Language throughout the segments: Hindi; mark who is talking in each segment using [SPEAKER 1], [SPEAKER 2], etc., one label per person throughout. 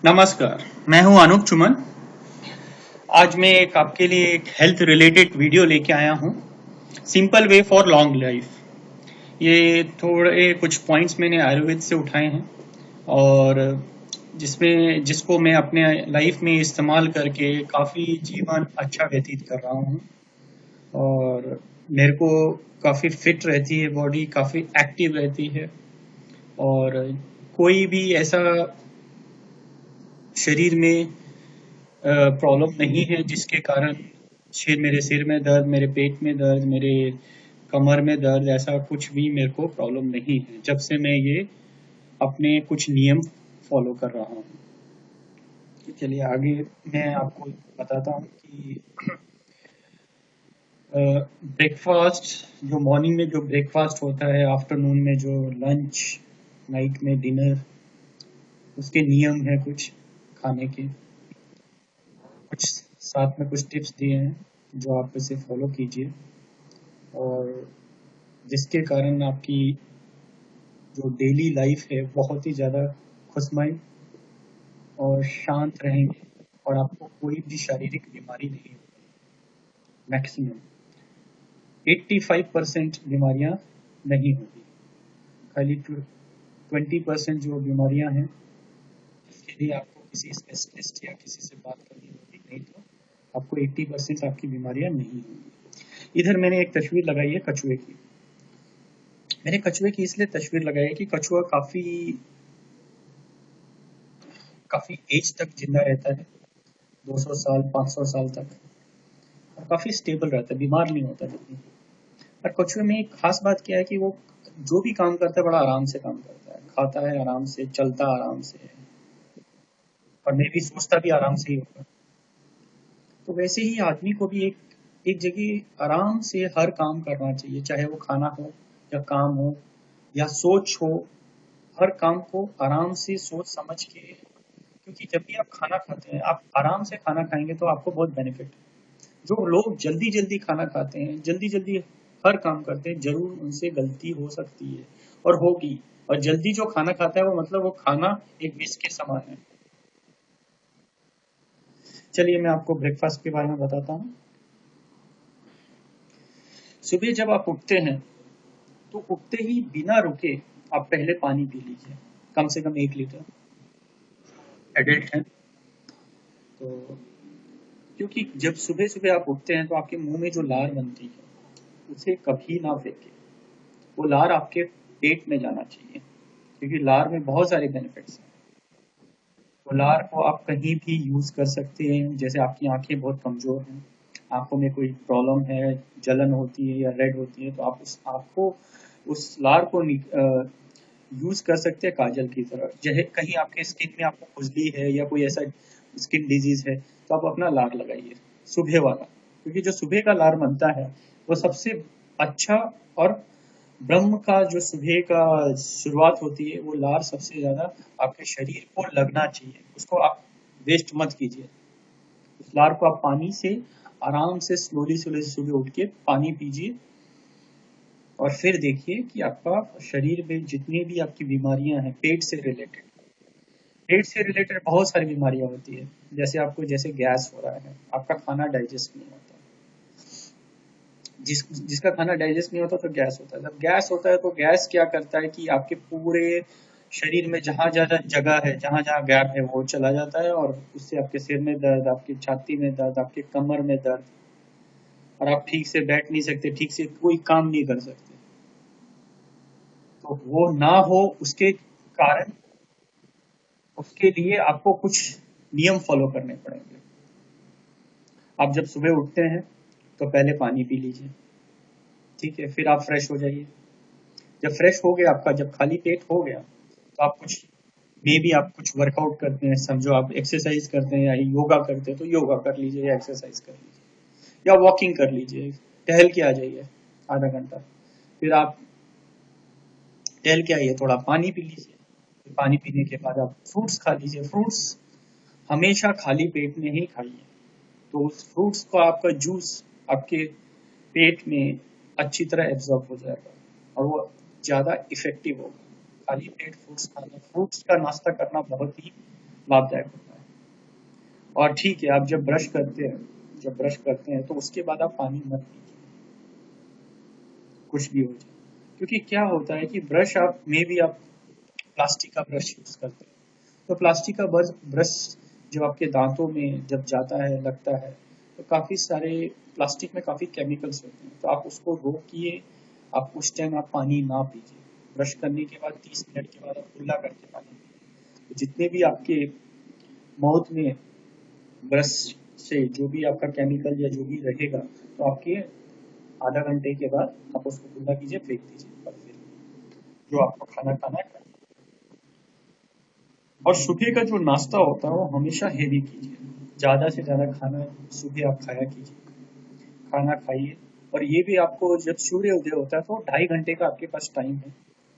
[SPEAKER 1] नमस्कार, मैं हूं अनूप चुमन। आज मैं आपके लिए एक हेल्थ रिलेटेड वीडियो लेके आया हूं। Simple way for long life. ये थोड़े कुछ पॉइंट्स मैंने आयुर्वेद से उठाए हैं और जिसको मैं अपने लाइफ में इस्तेमाल करके काफ़ी जीवन अच्छा व्यतीत कर रहा हूं और मेरे को काफ़ी फिट रहती है, बॉडी काफ़ी एक्टिव रहती है और कोई भी ऐसा शरीर में प्रॉब्लम नहीं है जिसके कारण मेरे सिर में दर्द, मेरे पेट में दर्द, मेरे कमर में दर्द, ऐसा कुछ भी मेरे को प्रॉब्लम नहीं है जब से मैं ये अपने कुछ नियम फॉलो कर रहा हूँ। चलिए आगे मैं आपको बताता हूँ कि ब्रेकफास्ट, जो मॉर्निंग में जो ब्रेकफास्ट होता है, आफ्टरनून में जो लंच, नाइट में डिनर, उसके नियम है कुछ खाने के। कुछ साथ में कुछ टिप्स दिए हैं जो आप इसे फॉलो कीजिए और जिसके कारण आपकी जो डेली लाइफ है बहुत ही ज़्यादा खुशमय और शांत रहेंगे और आपको कोई भी शारीरिक बीमारी नहीं होगी। मैक्सिमम 85% बीमारियां नहीं होगी, खाली 20% जो बीमारियां हैं इसके लिए आपको किसी स्पेशलिस्ट या किसी से बात करनी होगी, नहीं तो आपको 80% आपकी बीमारियां नहीं होंगी। इधर मैंने एक तस्वीर लगाई है कछुए की। मैंने कछुए की इसलिए तस्वीर लगाई है कि कछुआ काफी काफी एज तक जिंदा रहता है, 200 साल 500 साल तक, और काफी स्टेबल रहता है, बीमार नहीं होता जल्दी। और कछुए में एक खास बात क्या है कि वो जो भी काम करता है बड़ा आराम से काम करता है, खाता है आराम से, चलता आराम से, और मैं भी सोचता भी आराम से ही होगा। तो वैसे ही आदमी को भी एक एक जगह आराम से हर काम करना चाहिए, चाहे वो खाना हो या काम हो या सोच हो। हर काम को आराम से सोच समझ के, क्योंकि जब भी आप खाना खाते हैं, आप आराम से खाना खाएंगे तो आपको बहुत बेनिफिट है। जो लोग जल्दी जल्दी खाना खाते हैं, जल्दी जल्दी हर काम करते हैं, जरूर उनसे गलती हो सकती है और होगी। और जल्दी जो खाना खाता है वो मतलब वो खाना एक विष के समान है। चलिए मैं आपको ब्रेकफास्ट के बारे में बताता हूँ। सुबह जब आप उठते हैं तो उठते ही बिना रुके आप पहले पानी पी लीजिए, कम से कम 1 लीटर। एडल्ट हैं तो, क्योंकि जब सुबह सुबह आप उठते हैं तो आपके मुंह में जो लार बनती है उसे कभी ना फेंके। वो लार आपके पेट में जाना चाहिए, क्योंकि लार में बहुत सारे बेनिफिट्स हैं। तो लार को आप कहीं भी यूज कर सकते हैं। जैसे आपकी आंखें बहुत कमजोर हैं, आंखों में कोई प्रॉब्लम है, जलन होती है या रेड होती है, तो आप उस लार को यूज कर सकते हैं काजल की तरह। जैसे कहीं आपके स्किन में आपको खुजली है या कोई ऐसा स्किन डिजीज है तो आप अपना लार लगाइए, सुबह वाला। क्योंकि जो सुबह का लार बनता है वो सबसे अच्छा, और ब्रह्म का जो सुबह का शुरुआत होती है वो लार सबसे ज्यादा आपके शरीर को लगना चाहिए। उसको आप वेस्ट मत कीजिए। उस लार को आप पानी से आराम से स्लोली स्लोली सुबह उठ के पानी पीजिए और फिर देखिए कि आपका शरीर में जितनी भी आपकी बीमारियां हैं पेट से रिलेटेड बहुत सारी बीमारियां होती है। जैसे आपको जैसे गैस हो रहा है, आपका खाना डाइजेस्ट नहीं होता, जिसका खाना डाइजेस्ट नहीं होता तो गैस होता है। जब गैस होता है तो गैस क्या करता है कि आपके पूरे शरीर में जहां ज्यादा जगह है, जहां जहां गैप है, वो चला जाता है और उससे आपके सिर में दर्द, आपकी छाती में दर्द, आपके कमर में दर्द, और आप ठीक से बैठ नहीं सकते, ठीक से कोई काम नहीं कर सकते। तो वो ना हो उसके कारण, उसके लिए आपको कुछ नियम फॉलो करने पड़ेंगे। आप जब सुबह उठते हैं तो पहले पानी पी लीजिए, ठीक है, फिर आप फ्रेश हो जाइए। जब फ्रेश हो गया आपका, जब खाली पेट हो गया तो आप कुछ, मे भी आप कुछ वर्कआउट करते हैं, समझो आप एक्सरसाइज करते हैं या योगा करते हैं तो योगा कर लीजिए या एक्सरसाइज कर लीजिए या वॉकिंग कर लीजिए, टहल के आ जाइए आधा घंटा। फिर आप टहल के आइए, थोड़ा पानी पी लीजिए। पानी पीने के बाद आप फ्रूट्स खा लीजिए। फ्रूट्स हमेशा खाली पेट में ही खाइए, तो उस फ्रूट्स को आपका जूस आपके पेट में अच्छी तरह एब्जॉर्ब हो जाएगा और वो ज़्यादा इफेक्टिव होगा। खाली पेट फ्रूट्स खाना, फ्रूट्स का नाश्ता करना बहुत ही लाभदायक होता है। और ठीक है, आप जब ब्रश करते हैं तो उसके बाद आप पानी मत पीजिए, कुछ भी हो जाए। क्योंकि क्या होता है कि ब्रश आप में भी आप प्लास्टिक का ब्रश यूज करते हैं, तो प्लास्टिक का ब्रश जब आपके दांतों में जब जाता है, लगता है, तो काफी सारे प्लास्टिक में काफी केमिकल्स होते हैं, तो आप उसको रोकिए। आप उस टाइम आप पानी ना पीजिए। ब्रश करने के बाद 30 मिनट के बाद आप कुल्ला करके पानी पिए। तो जितने भी आपके माउथ में ब्रश से जो भी आपका केमिकल या जो भी रहेगा, तो आपके आधा घंटे के बाद आप उसको कुल्ला कीजिए, फेंक दीजिए, और फिर जो आपको खाना खाना है खाइए। और सुबह का जो नाश्ता होता है वो हमेशा हेवी कीजिए। ज़्यादा से ज़्यादा खाना सुबह आप खाया कीजिए, खाना खाइए। और ये भी आपको जब सूर्य उदय होता है तो 2.5 घंटे का आपके पास टाइम है,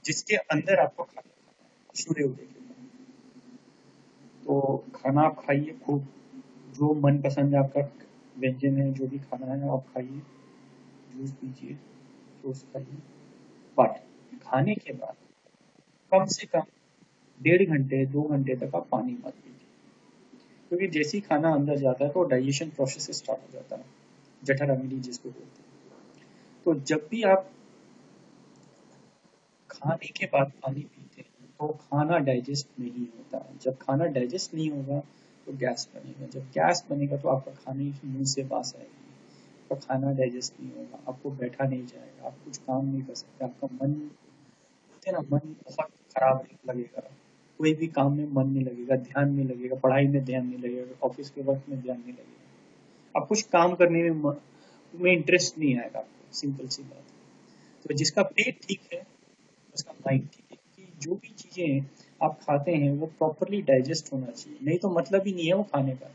[SPEAKER 1] जिसके अंदर आपको खाना खाना है सूर्य उदय के बाद। तो खाना आप खाइए खूब, जो मनपसंद आपका व्यंजन है, जो भी खाना है आप खाइए, जूस पीजिए, टोस्ट खाइए। बट खाने के बाद कम से कम 1.5 घंटे 2 घंटे तक आप पानी मत पीजिए। क्योंकि जैसे ही खाना अंदर जाता है तो डाइजेशन प्रोसेस स्टार्ट हो जाता है, जठर अम्ली जिसको बोलते हैं। तो जब भी आप खाने के बाद पानी पीते हैं तो खाना डाइजेस्ट नहीं होता है। जब खाना डाइजेस्ट नहीं होगा तो गैस बनेगा, जब गैस बनेगा तो आपका खाने की मुंह से बास आएगी, आपका खाना डाइजेस्ट नहीं होगा, आपको बैठा नहीं जाएगा, आप कुछ काम नहीं कर सकते, आपका मन, बोलते हैं ना, मन बहुत खराब लगेगा, कोई भी काम में मन नहीं लगेगा, ध्यान नहीं लगेगा, पढ़ाई में ध्यान नहीं लगेगा, ऑफिस के वर्क में ध्यान नहीं लगेगा, आप कुछ काम करने में इंटरेस्ट नहीं आएगा आपको, सिंपल सी बात है। तो जिसका पेट ठीक है उसका माइंड ठीक है, कि जो भी चीजें आप खाते हैं वो प्रॉपरली डाइजेस्ट होना चाहिए, नहीं तो मतलब ही नहीं है वो खाने का,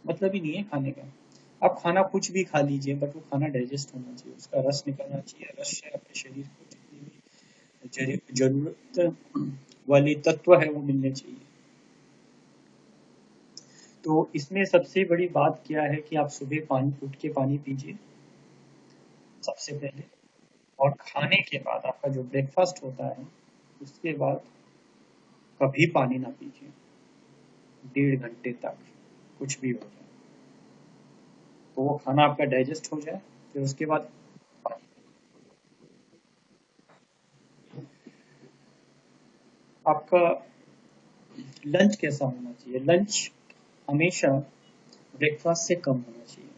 [SPEAKER 1] मतलब ही नहीं है खाने का। आप खाना कुछ भी खा लीजिए बट वो खाना डाइजेस्ट होना चाहिए, उसका रस निकलना चाहिए, रस से अपने शरीर को जितनी भी जरूरत वाले तत्व है वो मिलने चाहिए। तो इसमें सबसे बड़ी बात क्या है कि आप सुबह पानी उठ के पानी पीजिए सबसे पहले। और खाने के बाद आपका जो ब्रेकफास्ट होता है उसके बाद कभी पानी ना पीजिए 1.5 घंटे तक, कुछ भी हो जाए, तो वो खाना आपका डाइजेस्ट हो जाए, फिर उसके बाद पानी। आपका लंच कैसा होना चाहिए? लंच हमेशा ब्रेकफास्ट से कम होना चाहिए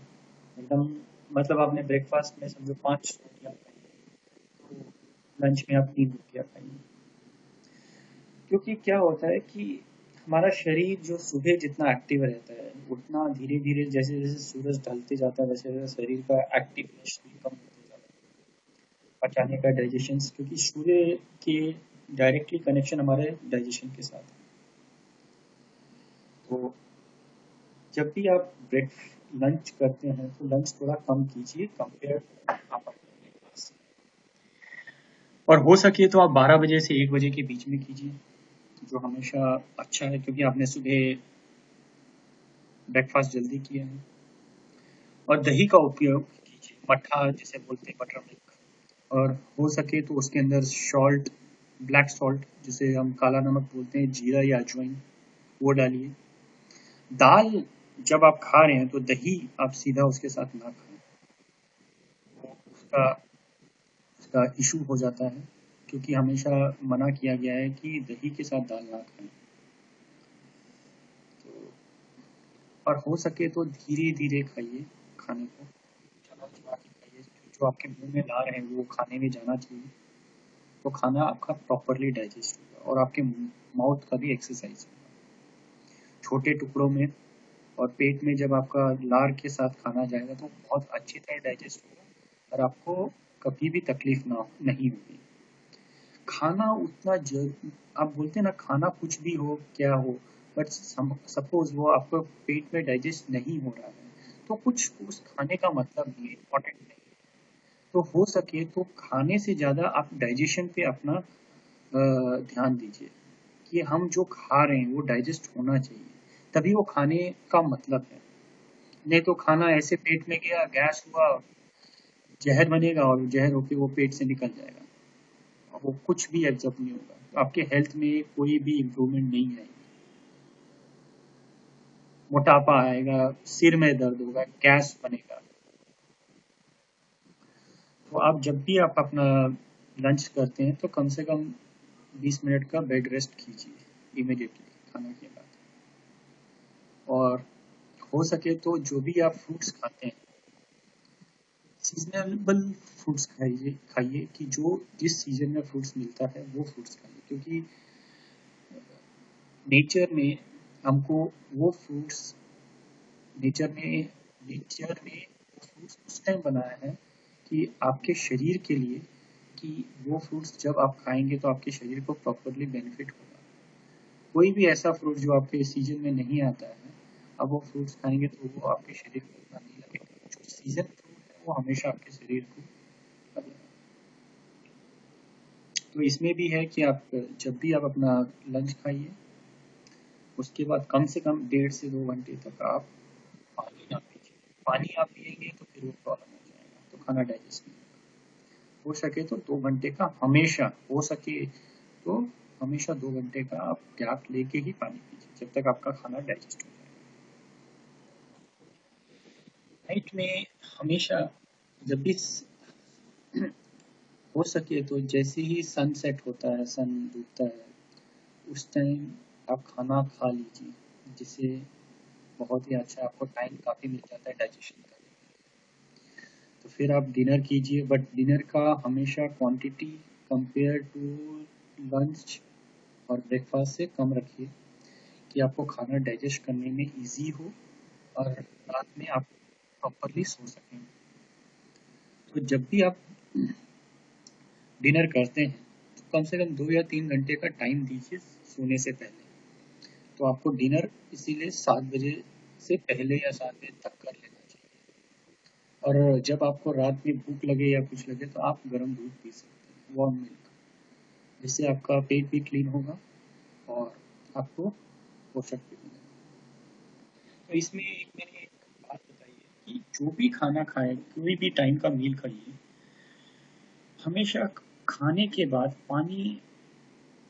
[SPEAKER 1] एकदम। मतलब आपने ब्रेकफास्ट में समझो 5 रोटियां खाई, तो लंच में आप 3 रोटियां खाइए। क्योंकि क्या होता है कि हमारा शरीर जो सुबह जितना एक्टिव रहता है उतना धीरे धीरे जैसे जैसे सूरज ढलते जाता है वैसे वैसे शरीर का एक्टिवनेस भी कम होते जाता है, पचाने का डाइजेशन, क्योंकि सूर्य के डायरेक्टली कनेक्शन हमारे डाइजेशन के साथ है। तो जब भी आप ब्रेक लंच करते हैं तो लंच थोड़ा कम कीजिए कंपेयर आप अपने ब्रेकफास्ट। और हो सके तो आप 12 बजे से 1 बजे के बीच में कीजिए, जो हमेशा अच्छा है, क्योंकि आपने सुबह ब्रेकफास्ट जल्दी किया है। और दही का उपयोग कीजिए, मट्ठा जिसे बोलते हैं, बटर मिल्क। और हो सके तो उसके अंदर सॉल्ट, ब्लैक सॉल्ट जिसे हम काला नमक बोलते हैं, जीरा या अजवाइन, वो डालिए। दाल जब आप खा रहे हैं तो दही आप सीधा उसके साथ ना खाएं, वो उसका इशू हो जाता है, क्योंकि हमेशा मना किया गया है कि दही के साथ दाल ना खाएं। तो और हो सके तो धीरे धीरे खाइए खाने को, चबा चबा के खाइए, जो आपके मुंह में ला रहे हैं वो खाने में जाना चाहिए, तो खाना आपका प्रॉपरली डाइजेस्ट होगा और आपके माउथ का भी एक्सरसाइज होगा छोटे टुकड़ों में। और पेट में जब आपका लार के साथ खाना जाएगा तो बहुत अच्छी तरह डाइजेस्ट होगा और आपको कभी भी तकलीफ ना नहीं होगी। खाना उतना आप बोलते हैं ना, खाना कुछ भी हो क्या हो, बट सपोज वो आपको पेट में डाइजेस्ट नहीं हो रहा है तो कुछ उस खाने का मतलब नहीं है, इम्पोर्टेंट नहीं है। तो हो सके तो खाने से ज़्यादा आप डाइजेशन पे अपना ध्यान दीजिए, कि हम जो खा रहे हैं वो डाइजेस्ट होना चाहिए, तभी वो खाने का मतलब है। नहीं तो खाना ऐसे पेट में गया, गैस हुआ, जहर बनेगा और जहर होके वो पेट से निकल जाएगा, वो कुछ भी एब्जॉर्ब नहीं होगा, तो आपके हेल्थ में कोई भी इम्प्रूवमेंट नहीं आएगी। मोटापा आएगा, सिर में दर्द होगा, गैस बनेगा। तो आप जब भी आप अपना लंच करते हैं तो कम से कम 20 मिनट का बेड रेस्ट कीजिए इमीडिएटली खाने के बाद। और हो सके तो जो भी आप फ्रूट्स खाते हैं, सीजनेबल फ्रूट्स खाइए खाइए कि जो जिस सीजन में फ्रूट्स मिलता है वो फ्रूट्स खाइए, क्योंकि नेचर ने हमको वो फ्रूट्स नेचर ने वो फ्रूट्स उस टाइम बनाया है कि आपके शरीर के लिए, कि वो फ्रूट्स जब आप खाएंगे तो आपके शरीर को प्रॉपरली बेनिफिट होगा। कोई भी ऐसा फ्रूट जो आपके सीजन में नहीं आता है, अब वो फ्रूट्स खाएंगे तो वो आपके शरीर को उतना नहीं लगेगा। जो सीजन फ्रूट है वो हमेशा आपके शरीर को लगेगा। तो इसमें भी है कि आप जब भी आप अपना लंच खाइए, उसके बाद कम से कम 1.5 से 2 घंटे तक आप पानी ना पीजिए। पानी आप पिएंगे तो फिर वो प्रॉब्लम हो जाएगा, तो खाना डाइजेस्ट नहीं होगा। हो सके तो 2 घंटे का हमेशा, हो सके तो हमेशा 2 घंटे का आप गैप लेके ही पानी पीजिए जब तक आपका खाना डाइजेस्ट हो जाए। नाइट में हमेशा जब भी हो सके तो जैसे ही सन सेट होता है, सन डूबता है, उस टाइम आप खाना खा लीजिए, जिससे बहुत ही अच्छा आपको टाइम काफ़ी मिल जाता है डाइजेशन का। तो फिर आप डिनर कीजिए, बट डिनर का हमेशा क्वांटिटी कंपेयर टू लंच और ब्रेकफास्ट से कम रखिए, कि आपको खाना डाइजेस्ट करने में इजी हो और रात में आप प्रॉपरली सो सकें। तो जब भी आप डिनर करते हैं तो कम से कम 2 या 3 घंटे का टाइम दीजिए सोने से पहले। तो आपको डिनर इसीलिए 7 बजे से पहले या 7 बजे तक कर लेना चाहिए। और जब आपको रात में भूख लगे या कुछ लगे तो आप गर्म दूध पी सकते हैं, वार्म मिल्क, जिससे आपका पेट भी क्लीन होगा और आपको पोषक भी मिलेगा। तो इसमें एक मैंने एक बात बताई है कि जो भी खाना खाएं, कोई भी टाइम का मील खाइए, हमेशा खाने के बाद पानी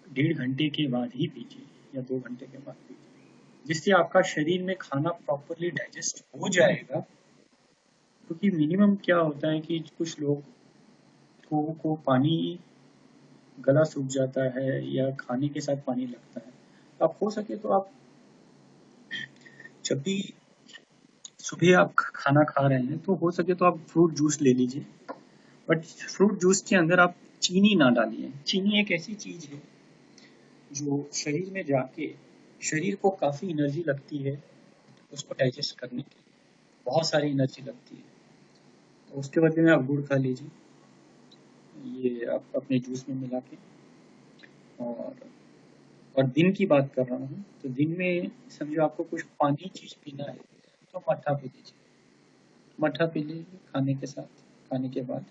[SPEAKER 1] 1.5 घंटे के बाद ही पीजिए या 2 घंटे के बाद पीजिए, जिससे आपका शरीर में खाना प्रॉपरली डाइजेस्ट हो जाएगा। क्योंकि मिनिमम क्या होता है कि कुछ लोगों को पानी, गला सूख जाता है या खाने के साथ पानी लगता है। आप हो सके तो आप जब भी सुबह आप खाना खा रहे हैं तो हो सके तो आप फ्रूट जूस ले लीजिए, बट फ्रूट जूस के अंदर आप चीनी ना डालिए। चीनी एक ऐसी चीज है जो शरीर में जाके शरीर को काफ़ी एनर्जी लगती है उसको डाइजेस्ट करने के लिए, बहुत सारी एनर्जी लगती है। तो उसके बदले में आप गुड़ खा लीजिए, ये आप अपने जूस में मिला के। और और दिन की बात कर रहा हूँ तो दिन में समझो आपको कुछ पानी चीज़ पीना है तो मट्ठा पी लीजिए, मट्ठा पी लीजिए खाने के साथ, खाने के बाद।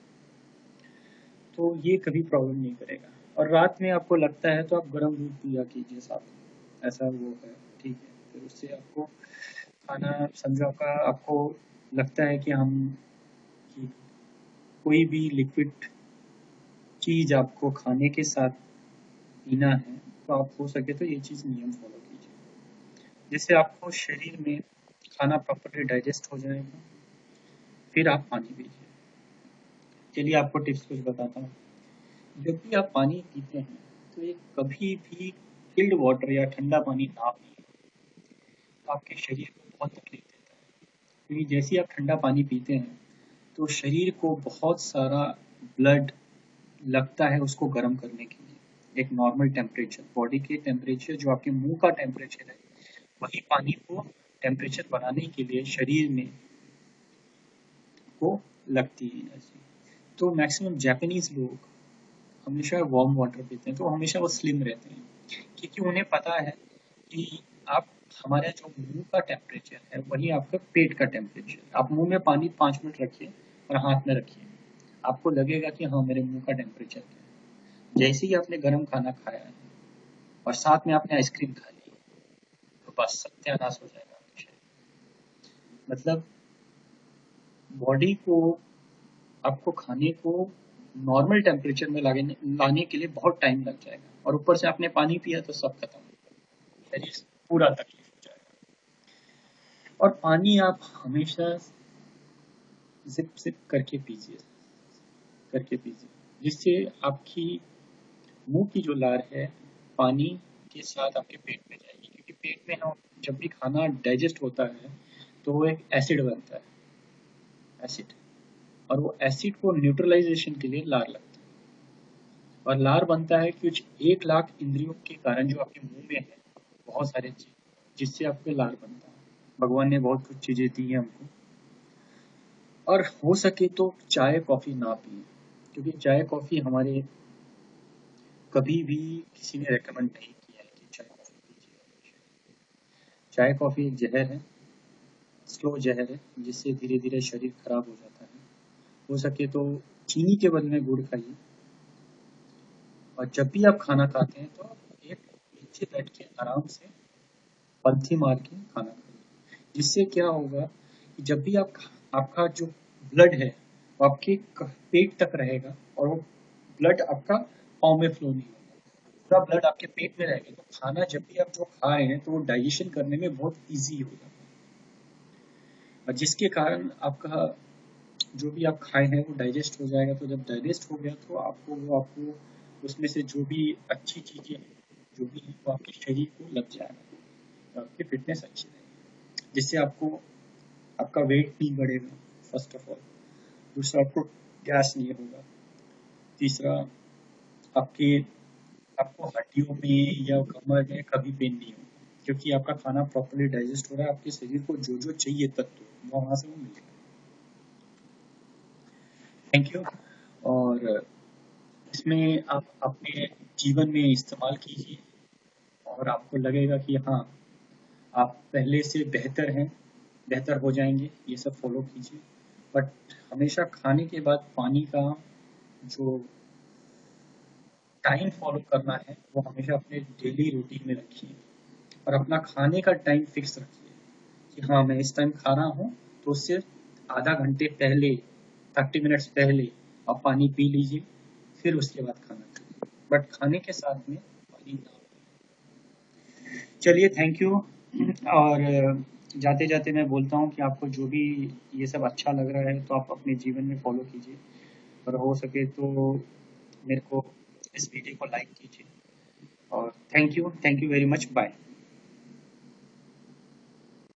[SPEAKER 1] तो ये कभी प्रॉब्लम नहीं करेगा। और रात में आपको लगता है तो आप गर्म दूध पिया कीजिए साथ में, ऐसा वो है, ठीक है। फिर उससे आपको खाना समझो आपको लगता है कि कि कोई भी लिक्विड चीज़ आपको खाने के साथ पीना है तो आप हो सके तो ये चीज़ नियम फॉलो कीजिए, जिससे आपको शरीर में खाना प्रॉपरली डाइजेस्ट हो जाएगा। फिर आप पानी पीजिए। चलिए आपको टिप्स कुछ बताता हूँ। जब भी आप पानी पीते हैं तो ये कभी भी चिल्ड वाटर या ठंडा पानी ना पिए, आपके शरीर को बहुत तकलीफ देता है। क्योंकि जैसे ही आप ठंडा पानी पीते हैं तो शरीर को बहुत सारा ब्लड लगता है उसको गर्म करने के लिए। एक नॉर्मल टेम्परेचर, बॉडी के टेम्परेचर जो आपके मुंह का टेम्परेचर है, वही पानी को टेम्परेचर बनाने के लिए शरीर में को लगती है एनर्जी। तो मैक्सिमम जापानीज लोग हमेशा वार्म वाटर पीते हैं, तो हमेशा वो स्लिम रहते हैं, क्योंकि उन्हें पता है कि आप हमारा जो मुंह का टेम्परेचर है वही आपका पेट का टेम्परेचर। आप मुंह में पानी 5 मिनट रखिए और हाथ में रखिए, आपको लगेगा कि हाँ मेरे मुंह का टेम्परेचर क्या है। जैसे ही आपने गर्म खाना खाया है और साथ में आपने आइसक्रीम खा ली, तो बस सत्यानाश हो जाएगा आपके शरीर। मतलब बॉडी को, आपको खाने को नॉर्मल टेम्परेचर में लाने के लिए बहुत टाइम लग जाएगा, और ऊपर से आपने पानी पिया तो सब खत्म, शरीर पूरा तकलीफ हो जाएगा। और पानी आप हमेशा जिप जिप करके पीजिए, जिससे आपकी मुंह की जो लार है पानी के साथ आपके पेट में जाएगी, क्योंकि पेट में हम जब भी खाना डाइजेस्ट होता है तो वो एक एसिड बनता है, एसिड, और वो एसिड को न्यूट्रलाइजेशन के लिए लार लगता है। और लार बनता है कुछ 1 लाख इंद्रियों के कारण जो आपके मुंह में है, बहुत सारे चीज, जिससे आपके लार बनता है। भगवान ने बहुत कुछ चीजें दी है हमको। और हो सके तो चाय कॉफी ना पिए, क्योंकि चाय कॉफी हमारे कभी भी किसी ने रेकमेंड नहीं किया है कि चाय कॉफी पीजिए। चाय कॉफी एक जहर है, स्लो जहर है, जिससे धीरे धीरे शरीर खराब हो जाता है। हो सके तो चीनी के बदले में गुड़ खाइए। और जब भी आप खाना खाते हैं तो एक नीचे बैठ के आराम से पलथी मार के खाना खाइए, जिससे क्या होगा कि जब भी आपका जो ब्लड है वो आपके पेट तक रहेगा, और वो ब्लड आपका पाँव में फ्लो नहीं होगा, पूरा ब्लड आपके पेट में रहेगा। तो खाना जब भी आप जो खा रहे हैं तो वो डाइजेशन करने में बहुत ईजी होगा, और जिसके कारण आपका जो भी आप खाए हैं वो डाइजेस्ट हो जाएगा। तो जब डाइजेस्ट हो गया तो आपको उसमें से जो भी अच्छी चीजें हैं, जो भी है वो आपके शरीर को लग जाएगा, तो आपकी फिटनेस अच्छी रहेगी, जिससे आपका वेट नहीं बढ़ेगा फर्स्ट ऑफ ऑल। दूसरा, आपको गैस नहीं होगा। तीसरा, आपके आपको हड्डियों में या कमर में कभी पेन नहीं होगा, क्योंकि आपका खाना प्रॉपर्ली डाइजेस्ट हो रहा है। आपके शरीर को जो जो चाहिए तत्व वो वहाँ से वो मिलेगा। Thank you. और इसमें आप अपने जीवन में इस्तेमाल कीजिए, और आपको लगेगा कि हाँ, आप पहले से बेहतर हैं, बेहतर हो जाएंगे। ये सब फॉलो कीजिए। बट हमेशा खाने के बाद पानी का जो टाइम फॉलो करना है वो हमेशा अपने डेली रूटीन में रखिए, और अपना खाने का टाइम फिक्स रखिए कि हाँ, मैं इस टाइम खा रहा हूँ, तो उससे आधा घंटे पहले, 30 मिनट्स पहले आप पानी पी लीजिए, फिर उसके बाद खाना खाइए, बट खाने के साथ में पानी ना पिए। चलिए, थैंक यू। और जाते जाते मैं बोलता हूँ कि आपको जो भी ये सब अच्छा लग रहा है तो आप अपने जीवन में फॉलो कीजिए, और हो सके तो मेरे को इस वीडियो को लाइक कीजिए। और thank you very much, bye.